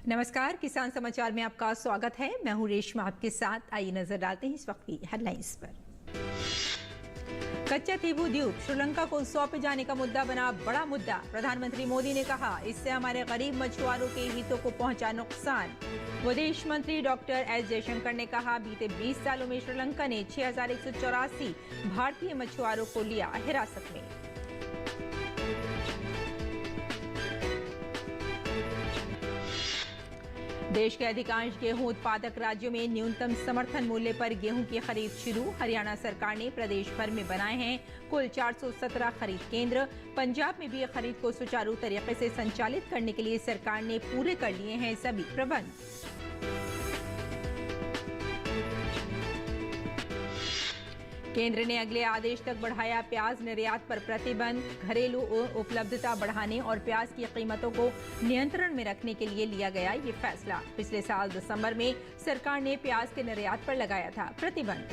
नमस्कार, किसान समाचार में आपका स्वागत है। मैं हूं रेशमा आपके साथ। आइए नजर डालते हैं इस वक्त की हेडलाइंस पर। कच्चा थीबू द्वीप श्रीलंका को सौंपे जाने का मुद्दा बना बड़ा मुद्दा। प्रधानमंत्री मोदी ने कहा, इससे हमारे गरीब मछुआरों के हितों को पहुंचा नुकसान। विदेश मंत्री डॉक्टर एस जयशंकर ने कहा, बीते 20 सालों में श्रीलंका ने 6184 भारतीय मछुआरों को लिया हिरासत में। देश के अधिकांश गेहूं उत्पादक राज्यों में न्यूनतम समर्थन मूल्य पर गेहूं की खरीद शुरू। हरियाणा सरकार ने प्रदेश भर में बनाए हैं कुल 417 खरीद केंद्र। पंजाब में भी खरीद को सुचारू तरीके से संचालित करने के लिए सरकार ने पूरे कर लिए हैं सभी प्रबंध। केंद्र ने अगले आदेश तक बढ़ाया प्याज निर्यात पर प्रतिबंध। घरेलू उपलब्धता बढ़ाने और प्याज की कीमतों को नियंत्रण में रखने के लिए लिया गया ये फैसला। पिछले साल दिसंबर में सरकार ने प्याज के निर्यात पर लगाया था प्रतिबंध।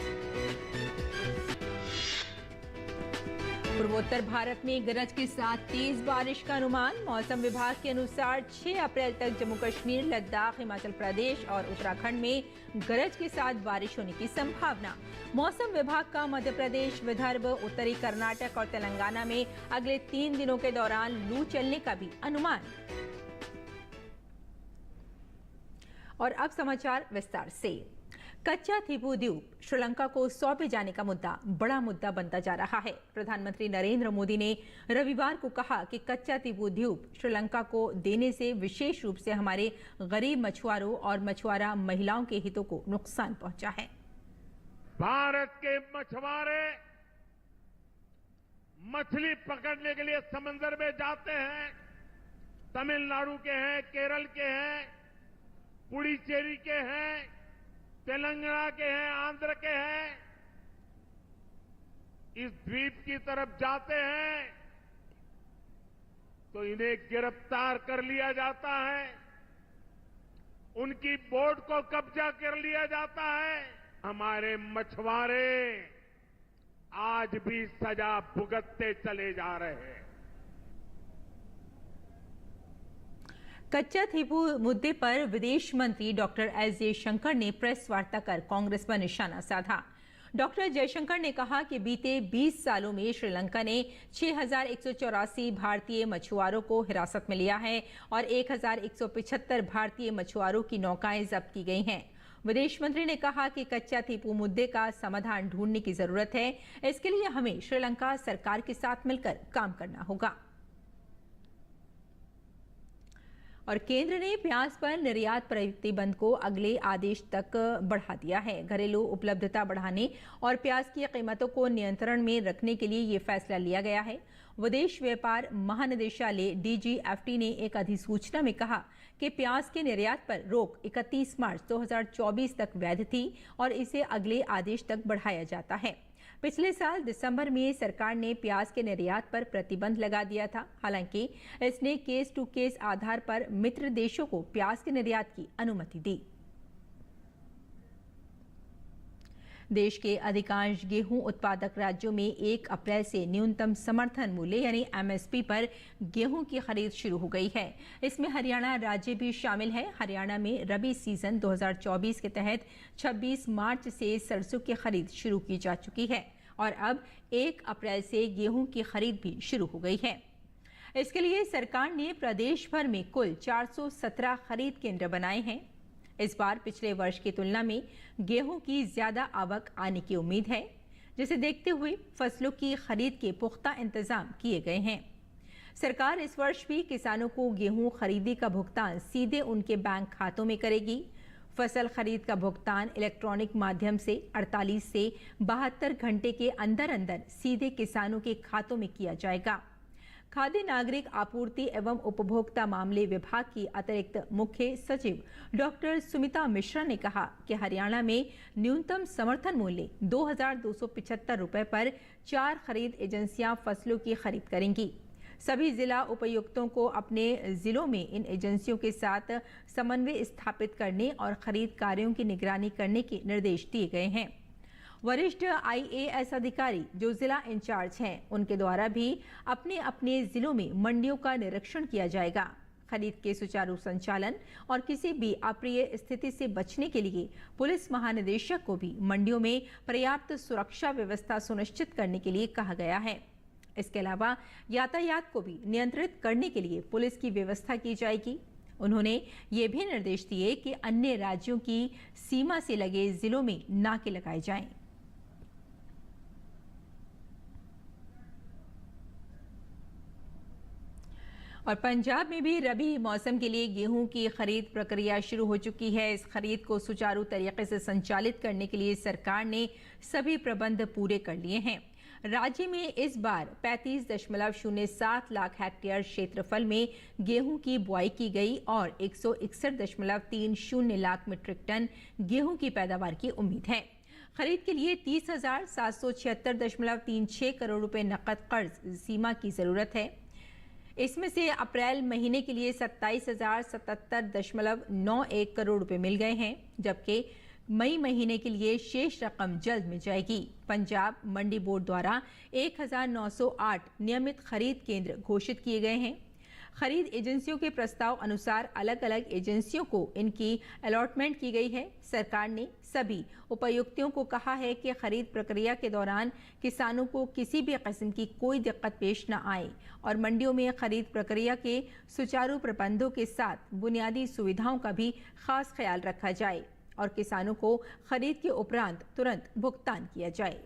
पूर्वोत्तर भारत में गरज के साथ तेज बारिश का अनुमान। मौसम विभाग के अनुसार 6 अप्रैल तक जम्मू कश्मीर, लद्दाख, हिमाचल प्रदेश और उत्तराखंड में गरज के साथ बारिश होने की संभावना। मौसम विभाग का मध्य प्रदेश, विदर्भ, उत्तरी कर्नाटक और तेलंगाना में अगले 3 दिनों के दौरान लू चलने का भी अनुमान। और अब समाचार विस्तार से। कच्चा थीबू द्वीप श्रीलंका को सौंपे जाने का मुद्दा बड़ा मुद्दा बनता जा रहा है। प्रधानमंत्री नरेंद्र मोदी ने रविवार को कहा कि कच्चा थीबू द्वीप श्रीलंका को देने से विशेष रूप से हमारे गरीब मछुआरों और मछुआरा महिलाओं के हितों को नुकसान पहुंचा है। भारत के मछुआरे मछली पकड़ने के लिए समंदर में जाते हैं। तमिलनाडु के हैं, केरल के हैं, पुडुचेरी के हैं, तेलंगाना के हैं, आंध्र के हैं। इस द्वीप की तरफ जाते हैं तो इन्हें गिरफ्तार कर लिया जाता है, उनकी बोट को कब्जा कर लिया जाता है। हमारे मछुआरे आज भी सजा भुगतते चले जा रहे हैं। कच्चा थीबू मुद्दे पर विदेश मंत्री डॉक्टर एस जयशंकर ने प्रेस वार्ता कर कांग्रेस पर निशाना साधा। डॉक्टर जयशंकर ने कहा कि बीते 20 सालों में श्रीलंका ने 6184 भारतीय मछुआरों को हिरासत में लिया है और 1175 भारतीय मछुआरों की नौकाएं जब्त की गई हैं। विदेश मंत्री ने कहा कि कच्चा थीबू मुद्दे का समाधान ढूंढने की जरूरत है। इसके लिए हमें श्रीलंका सरकार के साथ मिलकर काम करना होगा। और केंद्र ने प्याज पर निर्यात प्रतिबंध को अगले आदेश तक बढ़ा दिया है। घरेलू उपलब्धता बढ़ाने और प्याज की कीमतों को नियंत्रण में रखने के लिए ये फैसला लिया गया है। विदेश व्यापार महानिदेशालय DGFT ने एक अधिसूचना में कहा कि प्याज के निर्यात पर रोक 31 मार्च 2024 तक वैध थी और इसे अगले आदेश तक बढ़ाया जाता है। पिछले साल दिसंबर में सरकार ने प्याज के निर्यात पर प्रतिबंध लगा दिया था। हालांकि इसने केस टू केस आधार पर मित्र देशों को प्याज के निर्यात की अनुमति दी। देश के अधिकांश गेहूं उत्पादक राज्यों में 1 अप्रैल से न्यूनतम समर्थन मूल्य यानी MSP पर गेहूं की खरीद शुरू हो गई है। इसमें हरियाणा राज्य भी शामिल है। हरियाणा में रबी सीजन 2024 के तहत 26 मार्च से सरसों की खरीद शुरू की जा चुकी है और अब 1 अप्रैल से गेहूं की खरीद भी शुरू हो गई है। इसके लिए सरकार ने प्रदेश भर में कुल 417 खरीद केंद्र बनाए हैं। इस बार पिछले वर्ष की तुलना में गेहूं की ज्यादा आवक आने की उम्मीद है, जिसे देखते हुए फसलों की खरीद के पुख्ता इंतजाम किए गए हैं। सरकार इस वर्ष भी किसानों को गेहूं खरीदी का भुगतान सीधे उनके बैंक खातों में करेगी। फसल खरीद का भुगतान इलेक्ट्रॉनिक माध्यम से 48 से 72 घंटे के अंदर अंदर सीधे किसानों के खातों में किया जाएगा। खाद्य नागरिक आपूर्ति एवं उपभोक्ता मामले विभाग की अतिरिक्त मुख्य सचिव डॉक्टर सुमिता मिश्रा ने कहा कि हरियाणा में न्यूनतम समर्थन मूल्य 2275 रुपए पर 4 खरीद एजेंसियां फसलों की खरीद करेंगी। सभी जिला उपायुक्तों को अपने जिलों में इन एजेंसियों के साथ समन्वय स्थापित करने और खरीद कार्यों की निगरानी करने के निर्देश दिए गए हैं। वरिष्ठ IAS अधिकारी जो जिला इंचार्ज हैं, उनके द्वारा भी अपने अपने जिलों में मंडियों का निरीक्षण किया जाएगा। खरीद के सुचारू संचालन और किसी भी अप्रिय स्थिति से बचने के लिए पुलिस महानिदेशक को भी मंडियों में पर्याप्त सुरक्षा व्यवस्था सुनिश्चित करने के लिए कहा गया है। इसके अलावा यातायात को भी नियंत्रित करने के लिए पुलिस की व्यवस्था की जाएगी। उन्होंने ये भी निर्देश दिए कि अन्य राज्यों की सीमा से लगे जिलों में नाके लगाए जाएं। और पंजाब में भी रबी मौसम के लिए गेहूं की खरीद प्रक्रिया शुरू हो चुकी है। इस खरीद को सुचारू तरीके से संचालित करने के लिए सरकार ने सभी प्रबंध पूरे कर लिए हैं। राज्य में इस बार 35.07 लाख हेक्टेयर क्षेत्रफल में गेहूं की बुआई की गई और 161.30 लाख मीट्रिक टन गेहूं की पैदावार की उम्मीद है। खरीद के लिए 30,776.36 करोड़ रुपए नकद कर्ज सीमा की जरूरत है। इसमें से अप्रैल महीने के लिए 27,077.91 करोड़ रुपए मिल गए हैं, जबकि मई महीने के लिए शेष रकम जल्द मिल जाएगी। पंजाब मंडी बोर्ड द्वारा 1,908 नियमित खरीद केंद्र घोषित किए गए हैं। खरीद एजेंसियों के प्रस्ताव अनुसार अलग अलग एजेंसियों को इनकी अलॉटमेंट की गई है। सरकार ने सभी उपायुक्तों को कहा है कि खरीद प्रक्रिया के दौरान किसानों को किसी भी किस्म की कोई दिक्कत पेश न आए और मंडियों में खरीद प्रक्रिया के सुचारू प्रबंधों के साथ बुनियादी सुविधाओं का भी खास ख्याल रखा जाए और किसानों को खरीद के उपरांत तुरंत भुगतान किया जाए।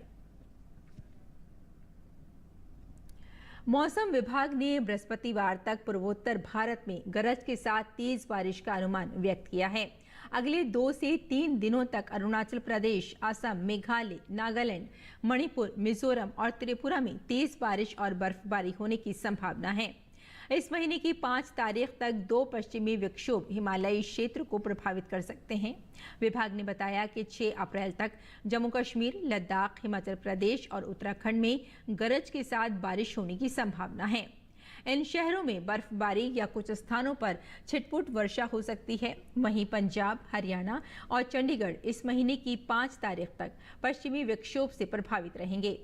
मौसम विभाग ने बृहस्पतिवार तक पूर्वोत्तर भारत में गरज के साथ तेज बारिश का अनुमान व्यक्त किया है। अगले 2 से 3 दिनों तक अरुणाचल प्रदेश, असम, मेघालय, नागालैंड, मणिपुर, मिजोरम और त्रिपुरा में तेज बारिश और बर्फबारी होने की संभावना है। इस महीने की 5 तारीख तक 2 पश्चिमी विक्षोभ हिमालयी क्षेत्र को प्रभावित कर सकते हैं। विभाग ने बताया कि 6 अप्रैल तक जम्मू कश्मीर, लद्दाख, हिमाचल प्रदेश और उत्तराखंड में गरज के साथ बारिश होने की संभावना है। इन शहरों में बर्फबारी या कुछ स्थानों पर छिटपुट वर्षा हो सकती है। वहीं पंजाब, हरियाणा और चंडीगढ़ इस महीने की 5 तारीख तक पश्चिमी विक्षोभ से प्रभावित रहेंगे।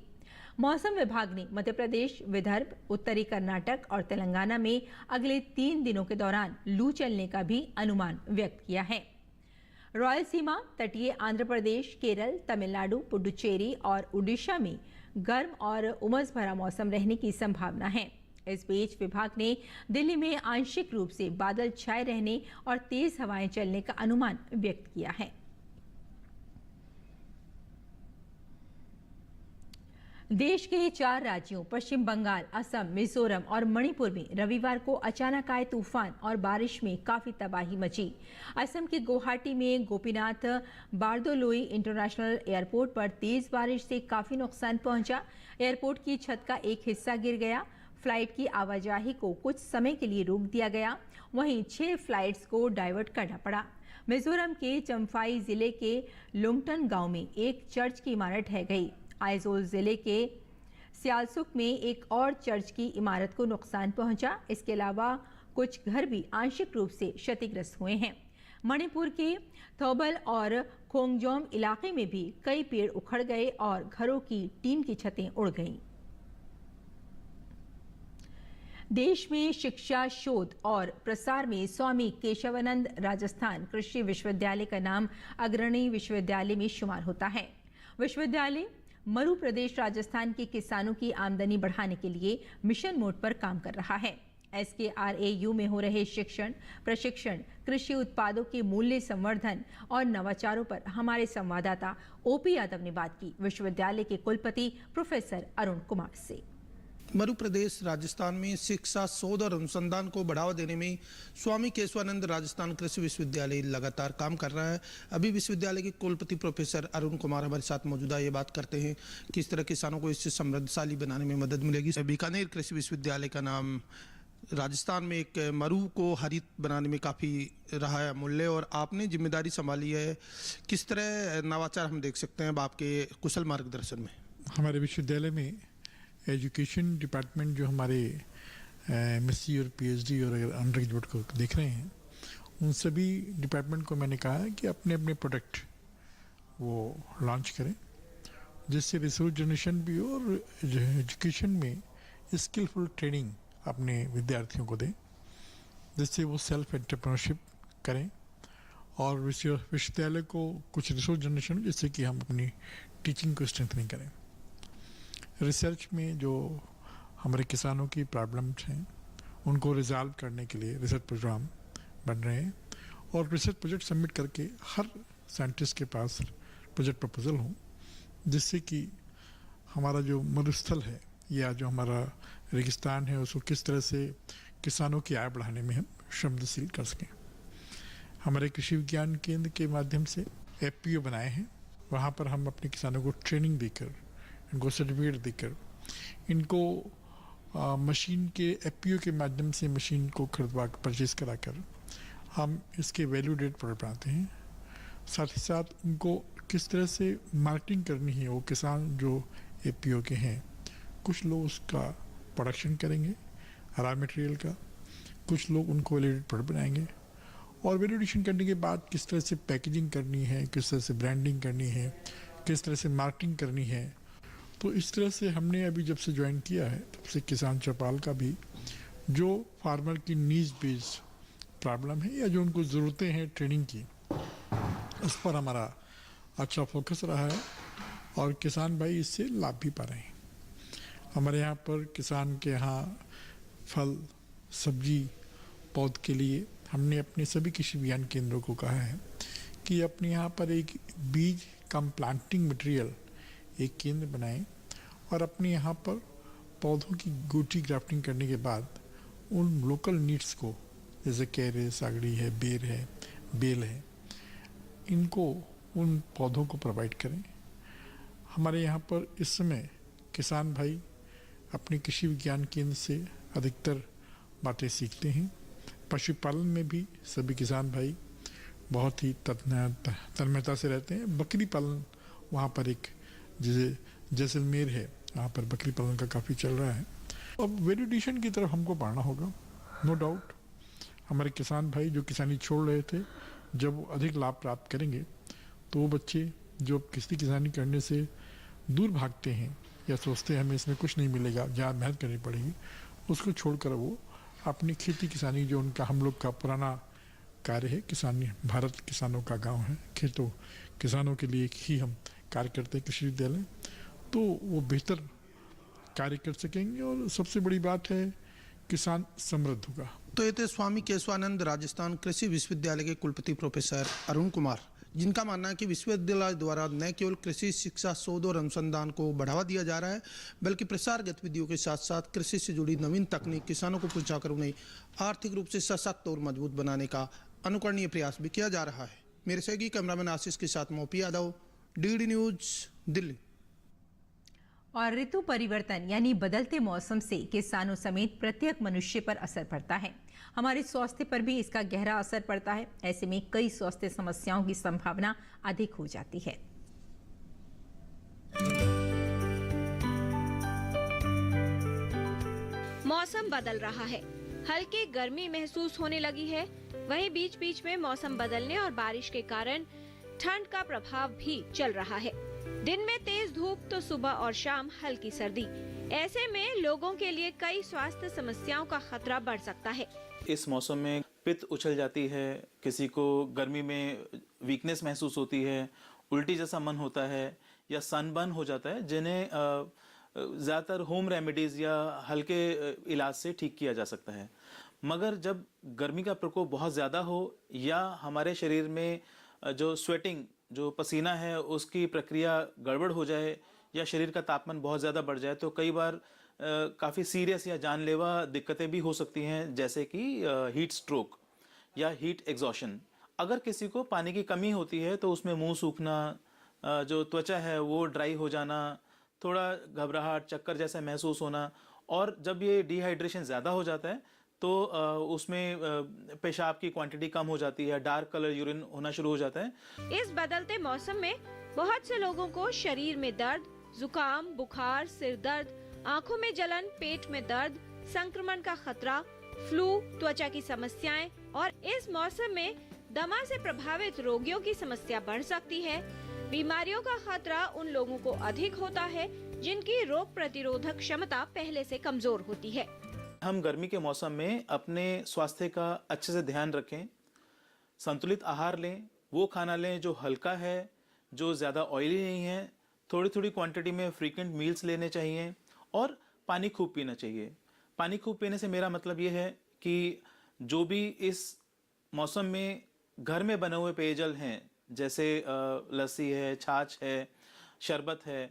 मौसम विभाग ने मध्य प्रदेश, विदर्भ, उत्तरी कर्नाटक और तेलंगाना में अगले 3 दिनों के दौरान लू चलने का भी अनुमान व्यक्त किया है। रॉयल सीमा, तटीय आंध्र प्रदेश, केरल, तमिलनाडु, पुडुचेरी और उड़ीसा में गर्म और उमस भरा मौसम रहने की संभावना है। इस बीच विभाग ने दिल्ली में आंशिक रूप से बादल छाए रहने और तेज हवाएं चलने का अनुमान व्यक्त किया है। देश के 4 राज्यों पश्चिम बंगाल, असम, मिजोरम और मणिपुर में रविवार को अचानक आए तूफान और बारिश में काफी तबाही मची। असम के गुवाहाटी में गोपीनाथ बारदोलोई इंटरनेशनल एयरपोर्ट पर तेज बारिश से काफी नुकसान पहुंचा। एयरपोर्ट की छत का एक हिस्सा गिर गया। फ्लाइट की आवाजाही को कुछ समय के लिए रोक दिया गया। वहीं 6 फ्लाइट्स को डाइवर्ट करना पड़ा। मिजोरम के चम्फाई जिले के लुंगटन गांव में एक चर्च की इमारत ढह गई। आइजोल जिले के सियालसुक में एक और चर्च की इमारत को नुकसान पहुंचा। इसके अलावा कुछ घर भी आंशिक रूप से क्षतिग्रस्त हुए हैं। मणिपुर के थोबल और खोंगजोम इलाके में भी कई पेड़ उखड़ गए और घरों की टीन की छतें उड़ गईं। देश में शिक्षा, शोध और प्रसार में स्वामी केशवानंद राजस्थान कृषि विश्वविद्यालय का नाम अग्रणी विश्वविद्यालय में शुमार होता है। विश्वविद्यालय मरु प्रदेश राजस्थान के किसानों की आमदनी बढ़ाने के लिए मिशन मोड पर काम कर रहा है। SKRAU में हो रहे शिक्षण, प्रशिक्षण, कृषि उत्पादों के मूल्य संवर्धन और नवाचारों पर हमारे संवाददाता OP यादव ने बात की विश्वविद्यालय के कुलपति प्रोफेसर अरुण कुमार से। मध्य प्रदेश राजस्थान में शिक्षा, शोध और अनुसंधान को बढ़ावा देने में स्वामी केशवानंद राजस्थान कृषि विश्वविद्यालय लगातार काम कर रहा है। अभी विश्वविद्यालय के कुलपति प्रोफेसर अरुण कुमार हमारे साथ मौजूदा। ये बात करते हैं किस तरह किसानों को इससे समृद्धशाली बनाने में मदद मिलेगी। बीकानेर कृषि विश्वविद्यालय का नाम राजस्थान में एक मरु को हरित बनाने में काफ़ी रहा है अमूल्य और आपने जिम्मेदारी संभाली है। किस तरह नवाचार हम देख सकते हैं अब आपके कुशल मार्गदर्शन में? हमारे विश्वविद्यालय में एजुकेशन डिपार्टमेंट जो हमारे MSc और PhD और अगर अंडर ग्रेजुएट को देख रहे हैं, उन सभी डिपार्टमेंट को मैंने कहा है कि अपने अपने प्रोडक्ट वो लॉन्च करें, जिससे रिसोर्स जनरेशन भी हो और एजुकेशन में स्किलफुल ट्रेनिंग अपने विद्यार्थियों को दें। जिससे वो सेल्फ एंटरप्रेन्योरशिप करें और विश्वविद्यालय को कुछ रिसोर्स जनरेशन जिससे कि हम अपनी टीचिंग को स्ट्रेंथनिंग करें। रिसर्च में जो हमारे किसानों की प्रॉब्लम्स हैं उनको रिजॉल्व करने के लिए रिसर्च प्रोग्राम बन रहे हैं और रिसर्च प्रोजेक्ट सबमिट करके हर साइंटिस्ट के पास प्रोजेक्ट प्रपोजल हो, जिससे कि हमारा जो मरुस्थल है या जो हमारा रेगिस्तान है उसको किस तरह से किसानों की आय बढ़ाने में हम श्रमशील कर सकें। हमारे कृषि विज्ञान केंद्र के माध्यम से FPO बनाए हैं, वहाँ पर हम अपने किसानों को ट्रेनिंग देकर, इनको सर्टिफिकेट देकर, इनको मशीन के FPO के माध्यम से मशीन को खरीदवा परचेज कराकर हम इसके वैल्यू एडेड प्रोडक्ट बनाते हैं। साथ ही साथ उनको किस तरह से मार्केटिंग करनी है, वो किसान जो FPO के हैं, कुछ लोग उसका प्रोडक्शन करेंगे रॉ मटेरियल का, कुछ लोग उनको वैल्यू एडेड प्रोडक्ट बनाएंगे और वैल्यू एडिशन करने के बाद किस तरह से पैकेजिंग करनी है, किस तरह से ब्रांडिंग करनी है, किस तरह से मार्केटिंग करनी है। तो इस तरह से हमने अभी जब से ज्वाइन किया है तब से किसान चौपाल का भी जो फार्मर की नीड्स बेस्ड प्रॉब्लम है या जो उनको ज़रूरतें हैं ट्रेनिंग की, उस पर हमारा अच्छा फोकस रहा है और किसान भाई इससे लाभ भी पा रहे हैं। हमारे यहाँ पर किसान के यहाँ फल सब्जी पौध के लिए हमने अपने सभी कृषि विज्ञान केंद्रों को कहा है कि अपने यहाँ पर एक बीज कम प्लांटिंग मटेरियल एक केंद्र बनाएं और अपने यहाँ पर पौधों की गुटी ग्राफ्टिंग करने के बाद उन लोकल नीड्स को, जैसे कैरे, सागड़ी है, बेर है, बेल है, इनको उन पौधों को प्रोवाइड करें। हमारे यहाँ पर इस समय किसान भाई अपने कृषि विज्ञान केंद्र से अधिकतर बातें सीखते हैं। पशुपालन में भी सभी किसान भाई बहुत ही तन्मयता से रहते हैं। बकरी पालन वहाँ पर एक जैसे जैसलमेर है, वहाँ पर बकरी पालन का काफ़ी चल रहा है। अब वैल्यू एडिशन की तरफ हमको बढ़ना होगा, नो डाउट। हमारे किसान भाई जो किसानी छोड़ रहे थे, जब वो अधिक लाभ प्राप्त करेंगे तो वो बच्चे जो किसी किसानी करने से दूर भागते हैं या सोचते हैं हमें इसमें कुछ नहीं मिलेगा, जहाँ मेहनत करनी पड़ेगी, उसको छोड़कर वो अपनी खेती किसानी जो उनका हम लोग का पुराना कार्य है, किसानी भारत किसानों का गांव है, खेतों किसानों के लिए ही हम कार्य करते हैं कृषि विद्यालय, तो वो बेहतर कार्य कर सकेंगे और सबसे बड़ी बात है किसान समृद्ध होगा। तो ये थे स्वामी केशवानंद राजस्थान कृषि विश्वविद्यालय के कुलपति प्रोफेसर अरुण कुमार, जिनका मानना है कि विश्वविद्यालय द्वारा न केवल कृषि शिक्षा, शोध और अनुसंधान को बढ़ावा दिया जा रहा है, बल्कि प्रसार गतिविधियों के साथ साथ कृषि से जुड़ी नवीन तकनीक किसानों को पहुंचाकर उन्हें आर्थिक रूप से सशक्त और मजबूत बनाने का अनुकरणीय प्रयास भी किया जा रहा है। मेरे सहयोगी कैमरामैन आशीष के साथ मोपी यादव, DD न्यूज, दिल्ली। और ऋतु परिवर्तन यानी बदलते मौसम से किसानों समेत प्रत्येक मनुष्य पर असर पड़ता है। हमारे स्वास्थ्य पर भी इसका गहरा असर पड़ता है। ऐसे में कई स्वास्थ्य समस्याओं की संभावना अधिक हो जाती है। मौसम बदल रहा है, हल्की गर्मी महसूस होने लगी है। वहीं बीच बीच में मौसम बदलने और बारिश के कारण ठंड का प्रभाव भी चल रहा है। दिन में तेज धूप तो सुबह और शाम हल्की सर्दी। ऐसे में लोगों के लिए कई स्वास्थ्य समस्याओं का खतरा बढ़ सकता है। इस मौसम में पित्त उछल जाती है, किसी को गर्मी में वीकनेस महसूस होती है, उल्टी जैसा मन होता है या सनबर्न हो जाता है, जिन्हें ज़्यादातर होम रेमेडीज़ या हल्के इलाज से ठीक किया जा सकता है। मगर जब गर्मी का प्रकोप बहुत ज़्यादा हो या हमारे शरीर में जो स्वेटिंग, जो पसीना है, उसकी प्रक्रिया गड़बड़ हो जाए या शरीर का तापमान बहुत ज़्यादा बढ़ जाए, तो कई बार काफ़ी सीरियस या जानलेवा दिक्कतें भी हो सकती हैं, जैसे कि हीट स्ट्रोक या हीट एग्जॉशन। अगर किसी को पानी की कमी होती है तो उसमें मुंह सूखना, जो त्वचा है वो ड्राई हो जाना, थोड़ा घबराहट, चक्कर जैसा महसूस होना, और जब ये डिहाइड्रेशन ज़्यादा हो जाता है तो उसमें पेशाब की क्वांटिटी कम हो जाती है, डार्क कलर यूरिन होना शुरू हो जाता है। इस बदलते मौसम में बहुत से लोगों को शरीर में दर्द, जुकाम, बुखार, सिर दर्द, आंखों में जलन, पेट में दर्द, संक्रमण का खतरा, फ्लू, त्वचा की समस्याएं और इस मौसम में दमा से प्रभावित रोगियों की समस्या बढ़ सकती है। बीमारियों का खतरा उन लोगों को अधिक होता है जिनकी रोग प्रतिरोधक क्षमता पहले से कमजोर होती है। हम गर्मी के मौसम में अपने स्वास्थ्य का अच्छे से ध्यान रखें, संतुलित आहार लें, वो खाना लें जो हल्का है, जो ज़्यादा ऑयली नहीं है, थोड़ी थोड़ी क्वांटिटी में फ्रीक्वेंट मील्स लेने चाहिए और पानी खूब पीना चाहिए। पानी खूब पीने से मेरा मतलब ये है कि जो भी इस मौसम में घर में बने हुए पेयजल हैं, जैसे लस्सी है, छाछ है, शरबत है,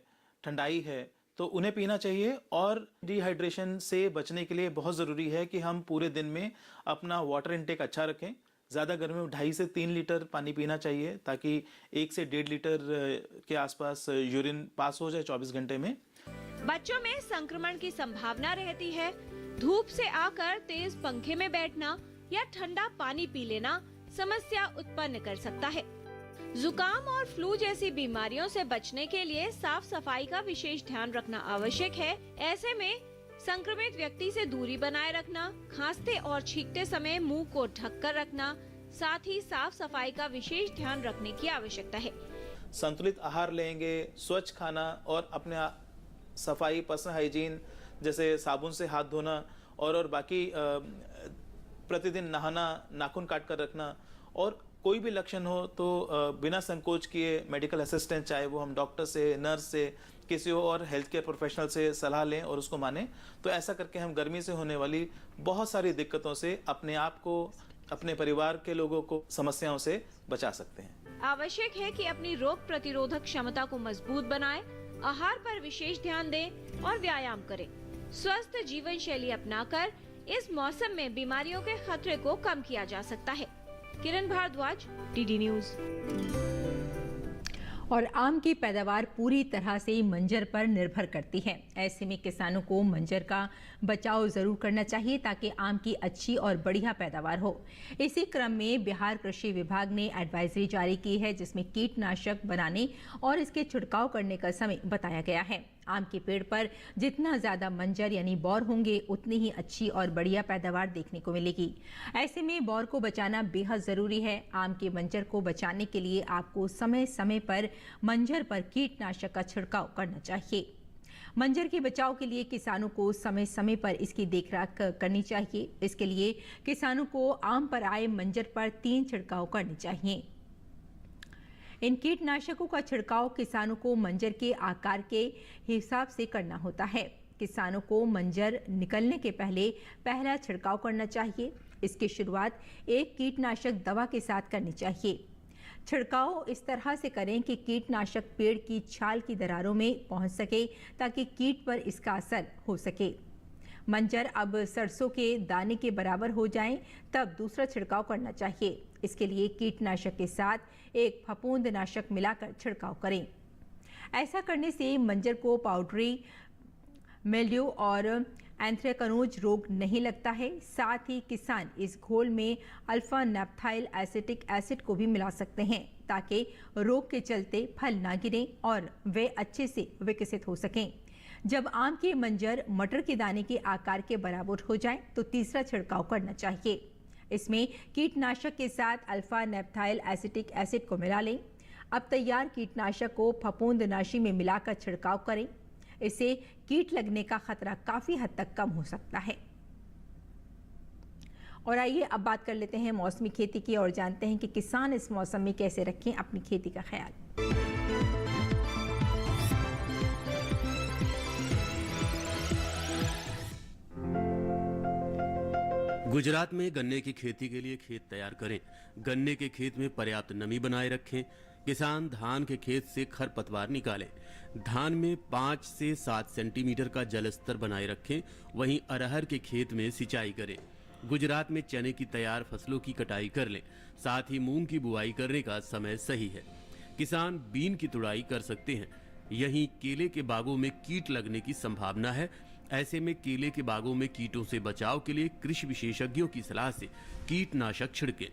ठंडाई है, तो उन्हें पीना चाहिए। और डिहाइड्रेशन से बचने के लिए बहुत ज़रूरी है कि हम पूरे दिन में अपना वाटर इनटेक अच्छा रखें। ज़्यादा गर्मी में 2.5 से 3 लीटर पानी पीना चाहिए ताकि 1 से 1.5 लीटर के आसपास यूरिन पास हो जाए 24 घंटे में। बच्चों में संक्रमण की संभावना रहती है। धूप से आकर तेज पंखे में बैठना या ठंडा पानी पी लेना समस्या उत्पन्न कर सकता है। जुकाम और फ्लू जैसी बीमारियों से बचने के लिए साफ सफाई का विशेष ध्यान रखना आवश्यक है। ऐसे में संक्रमित व्यक्ति से दूरी बनाए रखना, खांसते और छींकते समय मुंह को ढककर रखना, साथ ही साफ सफाई का विशेष ध्यान रखने की आवश्यकता है। संतुलित आहार लेंगे, स्वच्छ खाना और अपने सफाई, पर्सनल हाइजीन जैसे साबुन से हाथ धोना और बाकी प्रतिदिन नहाना, नाखून काट कर रखना, और कोई भी लक्षण हो तो बिना संकोच किए मेडिकल असिस्टेंट, चाहे वो हम डॉक्टर से, नर्स से, किसी और हेल्थ केयर प्रोफेशनल से सलाह लें और उसको मानें। तो ऐसा करके हम गर्मी से होने वाली बहुत सारी दिक्कतों से अपने आप को, अपने परिवार के लोगों को समस्याओं से बचा सकते हैं। आवश्यक है कि अपनी रोग प्रतिरोधक क्षमता को मजबूत बनाएं, आहार पर विशेष ध्यान दें और व्यायाम करें। स्वस्थ जीवन शैली अपनाकर इस मौसम में बीमारियों के खतरे को कम किया जा सकता है। किरण भारद्वाज, डीडी न्यूज। और आम की पैदावार पूरी तरह से मंजर पर निर्भर करती है। ऐसे में किसानों को मंजर का बचाव जरूर करना चाहिए ताकि आम की अच्छी और बढ़िया पैदावार हो। इसी क्रम में बिहार कृषि विभाग ने एडवाइजरी जारी की है जिसमें कीटनाशक बनाने और इसके छिड़काव करने का समय बताया गया है। आम के पेड़ पर जितना ज्यादा मंजर यानी बौर होंगे उतनी ही अच्छी और बढ़िया पैदावार देखने को मिलेगी। ऐसे में बौर को बचाना बेहद जरूरी है। आम के मंजर को बचाने के लिए आपको समय समय पर मंजर पर कीटनाशक का छिड़काव करना चाहिए। मंजर के बचाव के लिए किसानों को समय समय पर इसकी देखरेख करनी चाहिए। इसके लिए किसानों को आम पर आए मंजर पर 3 छिड़काव करने चाहिए। इन कीटनाशकों का छिड़काव किसानों को मंजर के आकार के हिसाब से करना होता है। किसानों को मंजर निकलने के पहले पहला छिड़काव करना चाहिए। इसकी शुरुआत एक कीटनाशक दवा के साथ करनी चाहिए। छिड़काव इस तरह से करें कि कीटनाशक पेड़ की छाल की दरारों में पहुंच सके ताकि कीट पर इसका असर हो सके। मंजर अब सरसों के दाने के बराबर हो जाएं, तब दूसरा छिड़काव करना चाहिए। इसके लिए कीटनाशक के साथ एक फफूंदनाशक मिलाकर छिड़काव करें। ऐसा करने से मंजर को पाउडरी मिल्ड्यू और एंथ्रेक्नोज रोग नहीं लगता है। साथ ही किसान इस घोल में अल्फा नैप्थाइल एसिटिक एसिड को भी मिला सकते हैं ताकि रोग के चलते फल ना गिरें और वे अच्छे से विकसित हो सकें। जब आम के मंजर मटर के दाने के आकार के बराबर हो जाए तो तीसरा छिड़काव करना चाहिए। इसमें कीटनाशक के साथ अल्फा नैप्थाइल एसिटिक एसिड को मिला लें। अब तैयार कीटनाशक को फफूंदनाशी में मिलाकर छिड़काव करें। इससे कीट लगने का खतरा काफी हद तक कम हो सकता है। और आइए अब बात कर लेते हैं मौसमी खेती की और जानते हैं कि किसान इस मौसम में कैसे रखें अपनी खेती का ख्याल। गुजरात में गन्ने की खेती के लिए खेत तैयार करें। गन्ने के खेत में पर्याप्त नमी बनाए रखें। किसान धान के खेत से खरपतवार निकालें। धान में 5 से 7 सेंटीमीटर का जल स्तर बनाए रखें। वहीं अरहर के खेत में सिंचाई करें। गुजरात में चने की तैयार फसलों की कटाई कर लें। साथ ही मूंग की बुआई करने का समय सही है। किसान बीन की तुड़ाई कर सकते हैं। यहीं केले के बागों में कीट लगने की संभावना है। ऐसे में केले के बागों में कीटों से बचाव के लिए कृषि विशेषज्ञों की सलाह से कीटनाशक छिड़कें।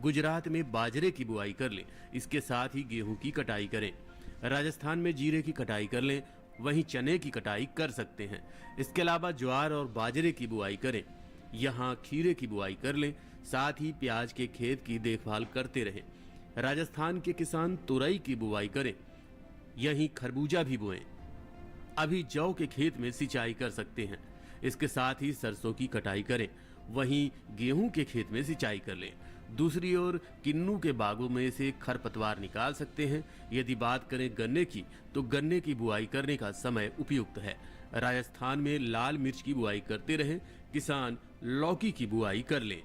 गुजरात में बाजरे की बुआई कर लें। इसके साथ ही गेहूं की कटाई करें। राजस्थान में जीरे की कटाई कर लें। वहीं चने की कटाई कर सकते हैं। इसके अलावा ज्वार और बाजरे की बुआई करें। यहाँ खीरे की बुआई कर लें। साथ ही प्याज के खेत की देखभाल करते रहें। राजस्थान के किसान तुरई की बुआई करें। यहीं खरबूजा भी बोएं। अभी जौ के खेत में सिंचाई कर सकते हैं। इसके साथ ही सरसों की कटाई करें। वहीं गेहूं के खेत में सिंचाई कर लें। दूसरी ओर किन्नू के बागों में से खरपतवार निकाल सकते हैं। यदि बात करें गन्ने की, तो गन्ने की बुआई करने का समय उपयुक्त है। राजस्थान में लाल मिर्च की बुआई करते रहें। किसान लौकी की बुआई कर लें।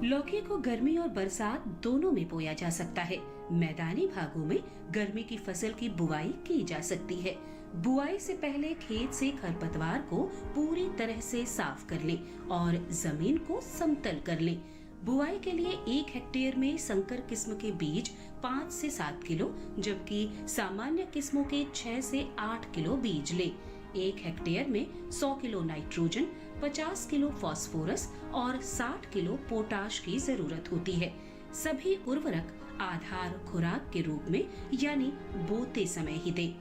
लौकी को गर्मी और बरसात दोनों में बोया जा सकता है। मैदानी भागों में गर्मी की फसल की बुआई की जा सकती है। बुआई से पहले खेत से खरपतवार को पूरी तरह से साफ कर लें और जमीन को समतल कर लें। बुआई के लिए 1 हेक्टेयर में संकर किस्म के बीज 5 से 7 किलो, जबकि सामान्य किस्मों के 6 से 8 किलो बीज लें। 1 हेक्टेयर में 100 किलो नाइट्रोजन, 50 किलो फास्फोरस और 60 किलो पोटाश की जरूरत होती है। सभी उर्वरक आधार खुराक के रूप में यानी बोते समय ही दें।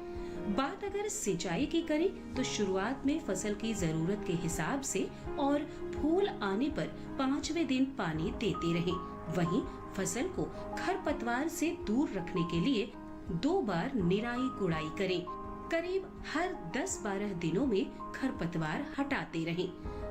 बात अगर सिंचाई की करें तो शुरुआत में फसल की जरूरत के हिसाब से और फूल आने पर 5वें दिन पानी देते रहें। वहीं फसल को खरपतवार से दूर रखने के लिए 2 बार निराई गुड़ाई करें। करीब हर 10-12 दिनों में खरपतवार हटाते रहें।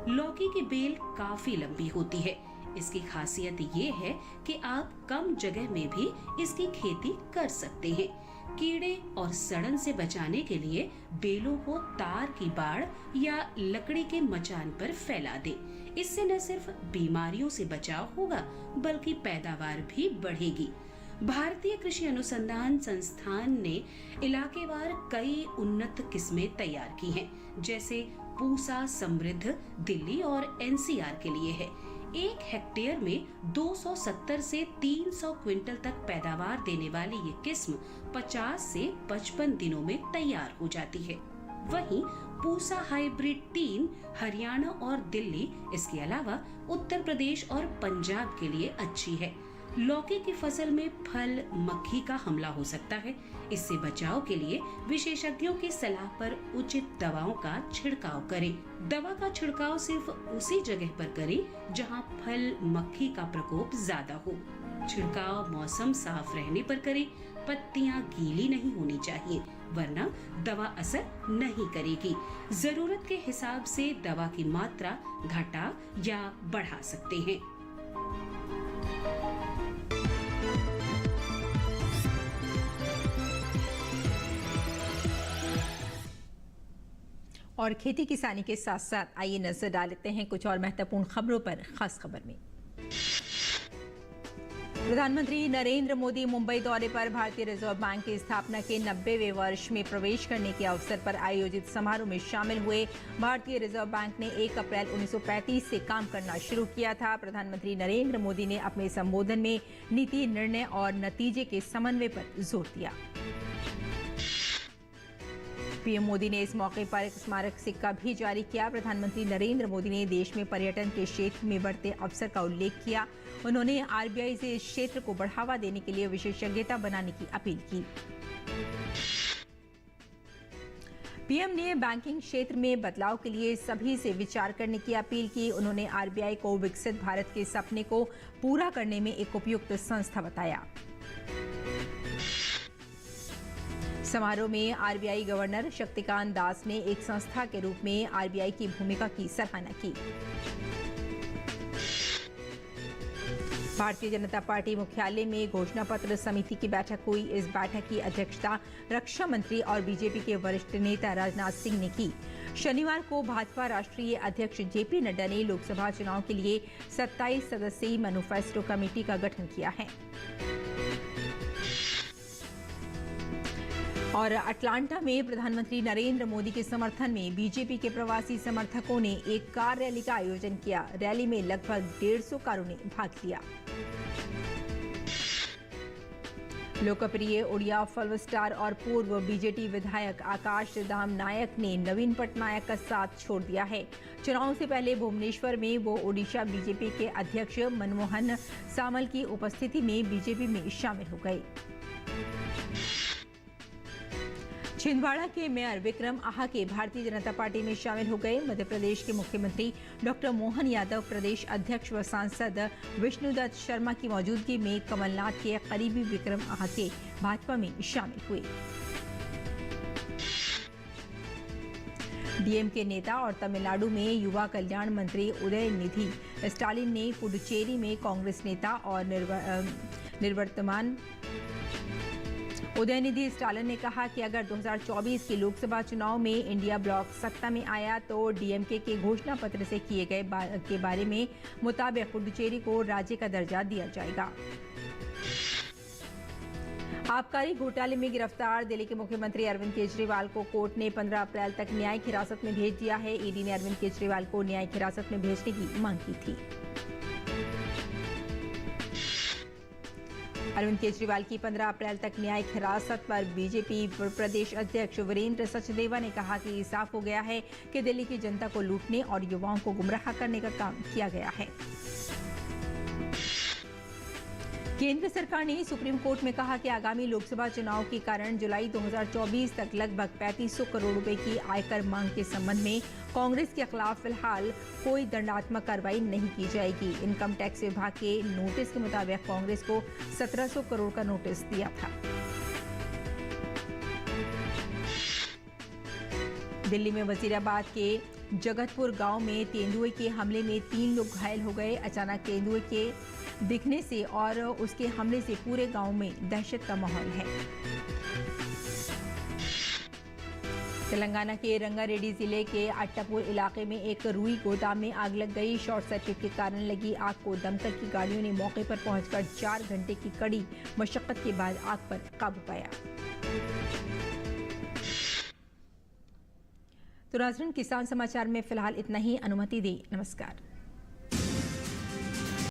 लौकी की बेल काफी लंबी होती है। इसकी खासियत ये है कि आप कम जगह में भी इसकी खेती कर सकते हैं। कीड़े और सड़न से बचाने के लिए बेलों को तार की बाड़ या लकड़ी के मचान पर फैला दें। इससे न सिर्फ बीमारियों से बचाव होगा बल्कि पैदावार भी बढ़ेगी। भारतीय कृषि अनुसंधान संस्थान ने इलाकेवार कई उन्नत किस्में तैयार की हैं, जैसे पूसा समृद्ध दिल्ली और एनसीआर के लिए है। 1 हेक्टेयर में 270 से 300 क्विंटल तक पैदावार देने वाली ये किस्म 50 से 55 दिनों में तैयार हो जाती है। वहीं पूसा हाइब्रिड 3 हरियाणा और दिल्ली, इसके अलावा उत्तर प्रदेश और पंजाब के लिए अच्छी है। लौकी की फसल में फल मक्खी का हमला हो सकता है। इससे बचाव के लिए विशेषज्ञों की सलाह पर उचित दवाओं का छिड़काव करें। दवा का छिड़काव सिर्फ उसी जगह पर करें जहां फल मक्खी का प्रकोप ज्यादा हो। छिड़काव मौसम साफ रहने पर करें। पत्तियां गीली नहीं होनी चाहिए, वरना दवा असर नहीं करेगी। जरूरत के हिसाब से दवा की मात्रा घटा या बढ़ा सकते हैं। और खेती किसानी के साथ साथ आइए नजर डालते हैं कुछ और महत्वपूर्ण खबरों पर। खास खबर में प्रधानमंत्री नरेंद्र मोदी मुंबई दौरे पर भारतीय रिजर्व बैंक की स्थापना के 90वें वर्ष में प्रवेश करने के अवसर पर आयोजित समारोह में शामिल हुए। भारतीय रिजर्व बैंक ने 1 अप्रैल 1935 से काम करना शुरू किया था। प्रधानमंत्री नरेंद्र मोदी ने अपने संबोधन में नीति, निर्णय और नतीजे के समन्वय पर जोर दिया। पीएम मोदी ने इस मौके पर एक स्मारक सिक्का भी जारी किया। प्रधानमंत्री नरेंद्र मोदी ने देश में पर्यटन के क्षेत्र में बढ़ते अवसर का उल्लेख किया। उन्होंने आरबीआई से इस क्षेत्र को बढ़ावा देने के लिए विशेषज्ञता बनाने की अपील की। पीएम ने बैंकिंग क्षेत्र में बदलाव के लिए सभी से विचार करने की अपील की। उन्होंने आरबीआई को विकसित भारत के सपने को पूरा करने में एक उपयुक्त संस्था बताया। समारोह में आरबीआई गवर्नर शक्तिकांत दास ने एक संस्था के रूप में आरबीआई की भूमिका की सराहना की। भारतीय जनता पार्टी मुख्यालय में घोषणा पत्र समिति की बैठक हुई। इस बैठक की अध्यक्षता रक्षा मंत्री और बीजेपी के वरिष्ठ नेता राजनाथ सिंह ने की। शनिवार को भाजपा राष्ट्रीय अध्यक्ष जेपी नड्डा ने लोकसभा चुनाव के लिए 27 सदस्यीय मैनिफेस्टो कमेटी का गठन किया है। और अटलांटा में प्रधानमंत्री नरेंद्र मोदी के समर्थन में बीजेपी के प्रवासी समर्थकों ने एक कार रैली का आयोजन किया। रैली में लगभग 150 कारों ने भाग लिया। लोकप्रिय उड़िया फिल्म स्टार और पूर्व बीजेटी विधायक आकाश धाम नायक ने नवीन पटनायक का साथ छोड़ दिया है। चुनाव से पहले भुवनेश्वर में वो ओडिशा बीजेपी के अध्यक्ष मनमोहन सामल की उपस्थिति में बीजेपी में शामिल हो गए। छिंदवाड़ा के मेयर विक्रम आहाके भारतीय जनता पार्टी में शामिल हो गए। मध्य प्रदेश के मुख्यमंत्री डॉक्टर मोहन यादव, प्रदेश अध्यक्ष व सांसद विष्णुदत्त शर्मा की मौजूदगी में कमलनाथ के करीबी विक्रम आहाके भाजपा में शामिल हुए। डीएमके नेता और तमिलनाडु में युवा कल्याण मंत्री उदयनिधि स्टालिन ने पुडुचेरी में कांग्रेस नेता और निवर्तमान उदयनिधि स्टालिन ने कहा कि अगर 2024 के लोकसभा चुनाव में इंडिया ब्लॉक सत्ता में आया तो डीएमके के घोषणा पत्र से किए गए के बारे में मुताबिक पुडुचेरी को राज्य का दर्जा दिया जाएगा। आबकारी घोटाले में गिरफ्तार दिल्ली के मुख्यमंत्री अरविंद केजरीवाल को कोर्ट ने 15 अप्रैल तक न्यायिक हिरासत में भेज दिया है। ईडी ने अरविंद केजरीवाल को न्यायिक हिरासत में भेजने की मांग की थी। अरविंद केजरीवाल की 15 अप्रैल तक न्यायिक हिरासत पर बीजेपी प्रदेश अध्यक्ष वीरेंद्र सचदेवा ने कहा कि साफ हो गया है कि दिल्ली की जनता को लूटने और युवाओं को गुमराह करने का काम किया गया है। केंद्र सरकार ने सुप्रीम कोर्ट में कहा कि आगामी लोकसभा चुनाव के कारण जुलाई 2024 तक लगभग 3500 करोड़ रुपए की आयकर मांग के संबंध में कांग्रेस के खिलाफ फिलहाल कोई दंडात्मक कार्रवाई नहीं की जाएगी। इनकम टैक्स विभाग के नोटिस के मुताबिक कांग्रेस को 1700 करोड़ का नोटिस दिया था। दिल्ली में वजीराबाद के जगतपुर गांव में तेंदुए के हमले में 3 लोग घायल हो गए। अचानक तेंदुए के दिखने से और उसके हमले से पूरे गांव में दहशत का माहौल है। तेलंगाना के रंगारेड्डी जिले के अट्टापुर इलाके में एक रुई गोदाम में आग लग गई। शॉर्ट सर्किट के कारण लगी आग को दमकल की गाड़ियों ने मौके पर पहुंचकर 4 घंटे की कड़ी मशक्कत के बाद आग पर काबू पाया। तो नाज़रीन, किसान समाचार में फिलहाल इतना ही। अनुमति दी, नमस्कार।